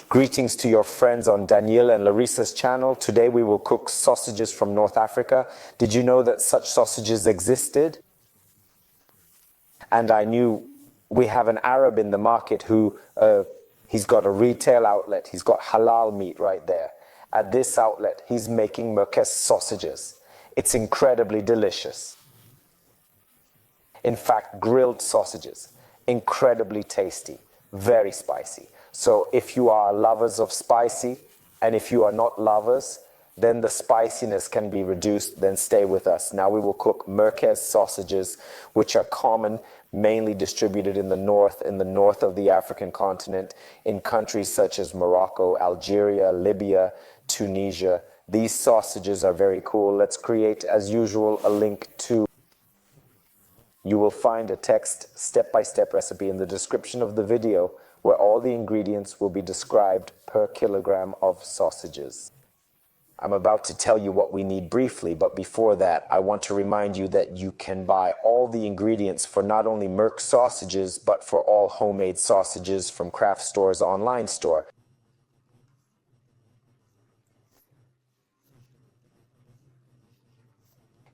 Greetings to your friends on Daniel and Larissa's channel. Today we will cook sausages from North Africa. Did you know that such sausages existed? And I knew we have an Arab in the market who, he's got a retail outlet. He's got halal meat right there. At this outlet, he's making merkez sausages. It's incredibly delicious. In fact, grilled sausages, incredibly tasty, very spicy. So if you are lovers of spicy, and if you are not lovers, then the spiciness can be reduced, then stay with us. Now we will cook merkez sausages, which are common, mainly distributed in the north of the African continent, in countries such as Morocco, Algeria, Libya, Tunisia. These sausages are very cool. Let's create, as usual, a link to. You will find a text step-by-step recipe in the description of the video where all the ingredients will be described per kilogram of sausages. I'm about to tell you what we need briefly, but before that, I want to remind you that you can buy all the ingredients for not only Merk sausages, but for all homemade sausages from Craft Store's online store.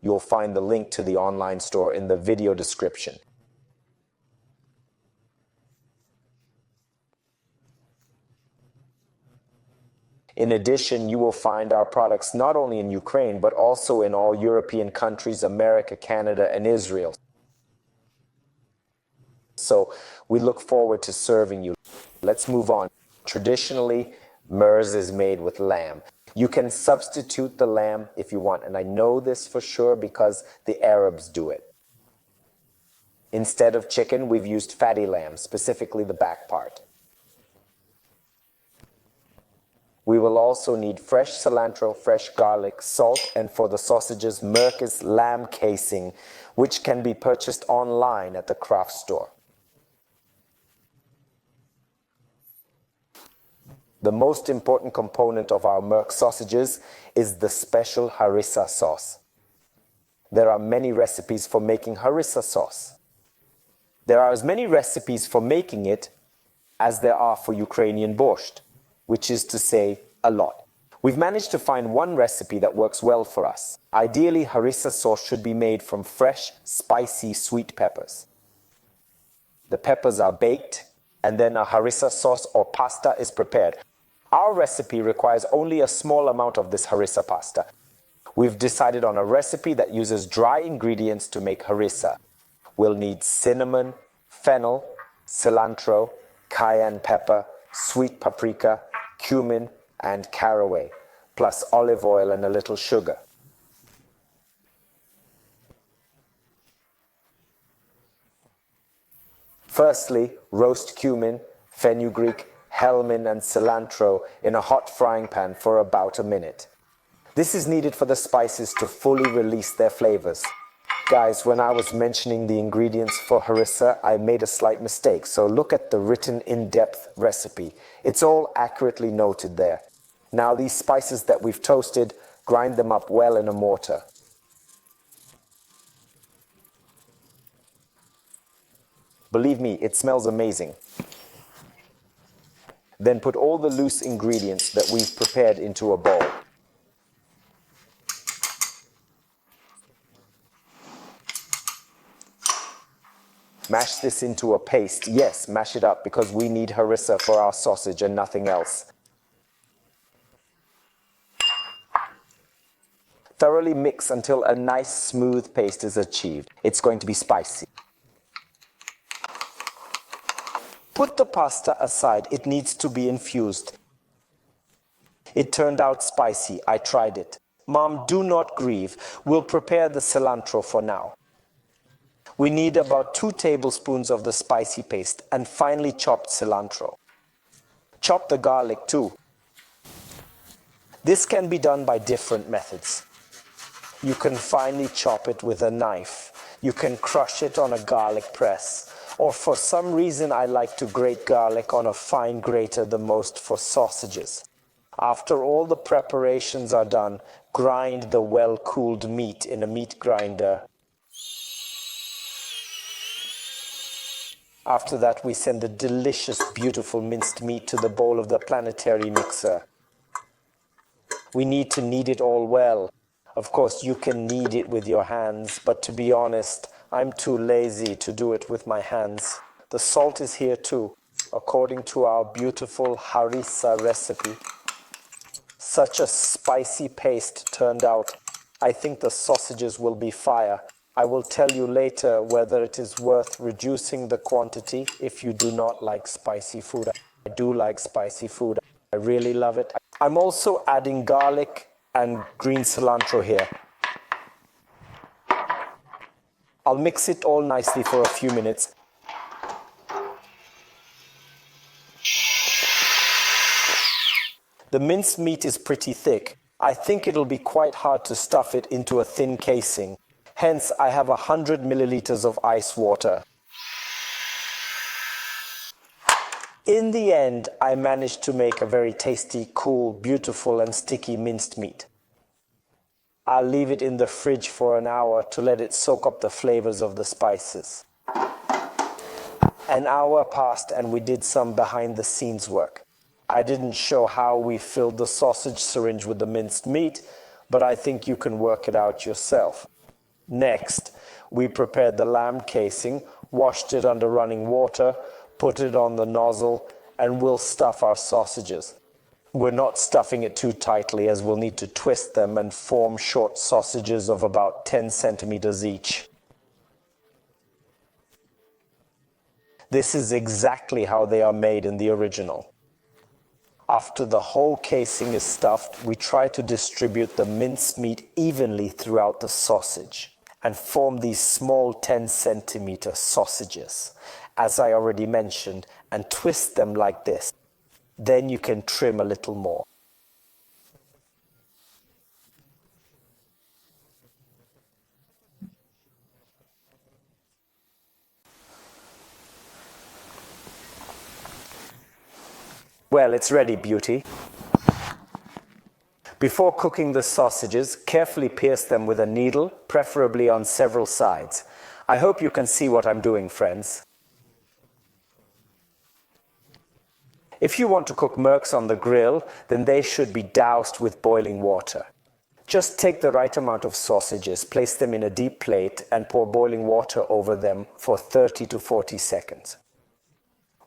You'll find the link to the online store in the video description. In addition, you will find our products not only in Ukraine, but also in all European countries, America, Canada, and Israel. So we look forward to serving you. Let's move on. Traditionally, merz is made with lamb. You can substitute the lamb if you want, and I know this for sure because the Arabs do it. Instead of chicken, we've used fatty lamb, specifically the back part. We will also need fresh cilantro, fresh garlic, salt, and for the sausages, merkez lamb casing, which can be purchased online at the Craft Store. The most important component of our merk sausages is the special harissa sauce. There are many recipes for making harissa sauce. There are as many recipes for making it as there are for Ukrainian borscht, which is to say, a lot. We've managed to find one recipe that works well for us. Ideally, harissa sauce should be made from fresh, spicy, sweet peppers. The peppers are baked, and then a harissa sauce or pasta is prepared. Our recipe requires only a small amount of this harissa pasta. We've decided on a recipe that uses dry ingredients to make harissa. We'll need cinnamon, fennel, cilantro, cayenne pepper, sweet paprika, cumin, and caraway, plus olive oil and a little sugar. Firstly, roast cumin, fenugreek, helmin, and cilantro in a hot frying pan for about a minute. This is needed for the spices to fully release their flavors. Guys, when I was mentioning the ingredients for harissa, I made a slight mistake, so look at the written in-depth recipe. It's all accurately noted there. Now these spices that we've toasted, grind them up well in a mortar. Believe me, it smells amazing. Then put all the loose ingredients that we've prepared into a bowl. Mash this into a paste. Yes, mash it up because we need harissa for our sausage and nothing else. Thoroughly mix until a nice smooth paste is achieved. It's going to be spicy. Put the pasta aside. It needs to be infused. It turned out spicy. I tried it. Mom, do not grieve. We'll prepare the cilantro for now. We need about 2 tablespoons of the spicy paste and finely chopped cilantro. Chop the garlic too. This can be done by different methods. You can finely chop it with a knife. You can crush it on a garlic press. Or for some reason I like to grate garlic on a fine grater the most for sausages. After all the preparations are done, grind the well-cooled meat in a meat grinder. After that, we send the delicious, beautiful minced meat to the bowl of the planetary mixer. We need to knead it all well. Of course, you can knead it with your hands, but to be honest, I'm too lazy to do it with my hands. The salt is here too, according to our beautiful harissa recipe. Such a spicy paste turned out. I think the sausages will be fire. I will tell you later whether it is worth reducing the quantity if you do not like spicy food. I do like spicy food. I really love it. I'm also adding garlic and green cilantro here. I'll mix it all nicely for a few minutes. The minced meat is pretty thick. I think it'll be quite hard to stuff it into a thin casing. Hence, I have 100 milliliters of ice water. In the end, I managed to make a very tasty, cool, beautiful and sticky minced meat. I'll leave it in the fridge for an hour to let it soak up the flavors of the spices. An hour passed and we did some behind the scenes work. I didn't show how we filled the sausage syringe with the minced meat, but I think you can work it out yourself. Next, we prepared the lamb casing, washed it under running water, put it on the nozzle, and we'll stuff our sausages. We're not stuffing it too tightly as we'll need to twist them and form short sausages of about 10 centimeters each. This is exactly how they are made in the original. After the whole casing is stuffed, we try to distribute the minced meat evenly throughout the sausage and form these small 10-centimeter sausages, as I already mentioned, and twist them like this. Then you can trim a little more. Well, it's ready, beauty. Before cooking the sausages, carefully pierce them with a needle, preferably on several sides. I hope you can see what I'm doing, friends. If you want to cook merks on the grill, then they should be doused with boiling water. Just take the right amount of sausages, place them in a deep plate, and pour boiling water over them for 30 to 40 seconds.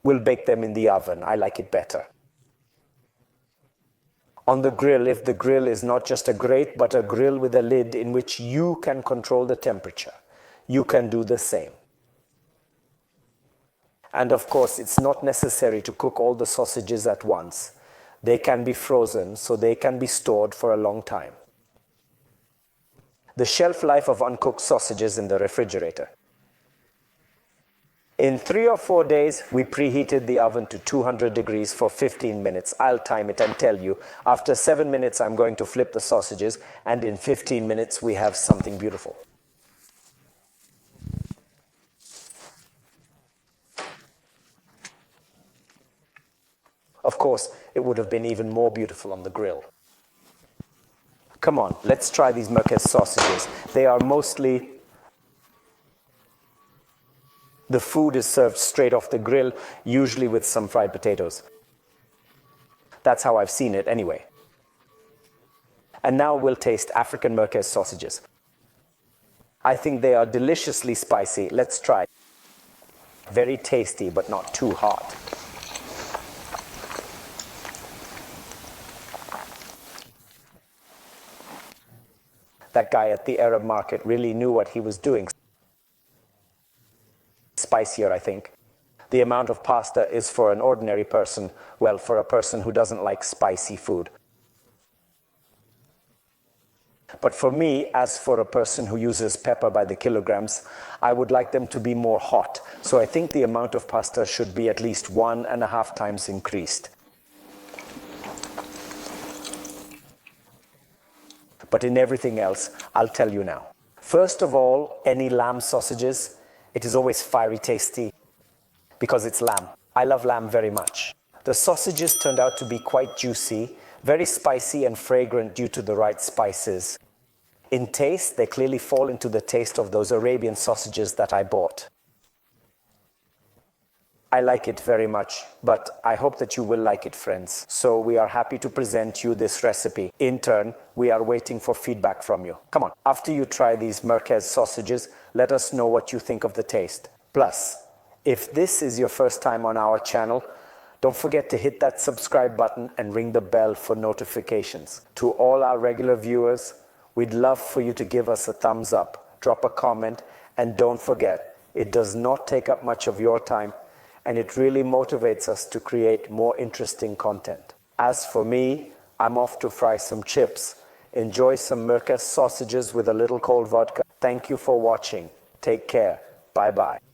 We'll bake them in the oven. I like it better. On the grill, if the grill is not just a grate, but a grill with a lid in which you can control the temperature, you can do the same. And of course, it's not necessary to cook all the sausages at once. They can be frozen, so they can be stored for a long time. The shelf life of uncooked sausages in the refrigerator. In 3 or 4 days, we preheated the oven to 200 degrees for 15 minutes. I'll time it and tell you. After 7 minutes, I'm going to flip the sausages, and in 15 minutes, we have something beautiful. Of course, it would have been even more beautiful on the grill. Come on, let's try these merguez sausages. They are mostly... The food is served straight off the grill, usually with some fried potatoes. That's how I've seen it anyway. And now we'll taste African merguez sausages. I think they are deliciously spicy. Let's try. Very tasty, but not too hot. That guy at the Arab market really knew what he was doing. Spicier, I think. The amount of pasta is for an ordinary person, well, for a person who doesn't like spicy food. But for me, as for a person who uses pepper by the kilograms, I would like them to be more hot. So I think the amount of pasta should be at least 1.5 times increased. But in everything else, I'll tell you now. First of all, any lamb sausages, it is always fiery tasty because it's lamb. I love lamb very much. The sausages turned out to be quite juicy, very spicy and fragrant due to the right spices. In taste, they clearly fall into the taste of those Arabian sausages that I bought. I like it very much, but I hope that you will like it, friends. So we are happy to present you this recipe. In turn, we are waiting for feedback from you. Come on, after you try these Merkez sausages, let us know what you think of the taste. Plus, if this is your first time on our channel, don't forget to hit that subscribe button and ring the bell for notifications. To all our regular viewers, we'd love for you to give us a thumbs up, drop a comment, and don't forget, it does not take up much of your time, and it really motivates us to create more interesting content. As for me, I'm off to fry some chips. Enjoy some Merkez sausages with a little cold vodka. Thank you for watching. Take care. Bye-bye.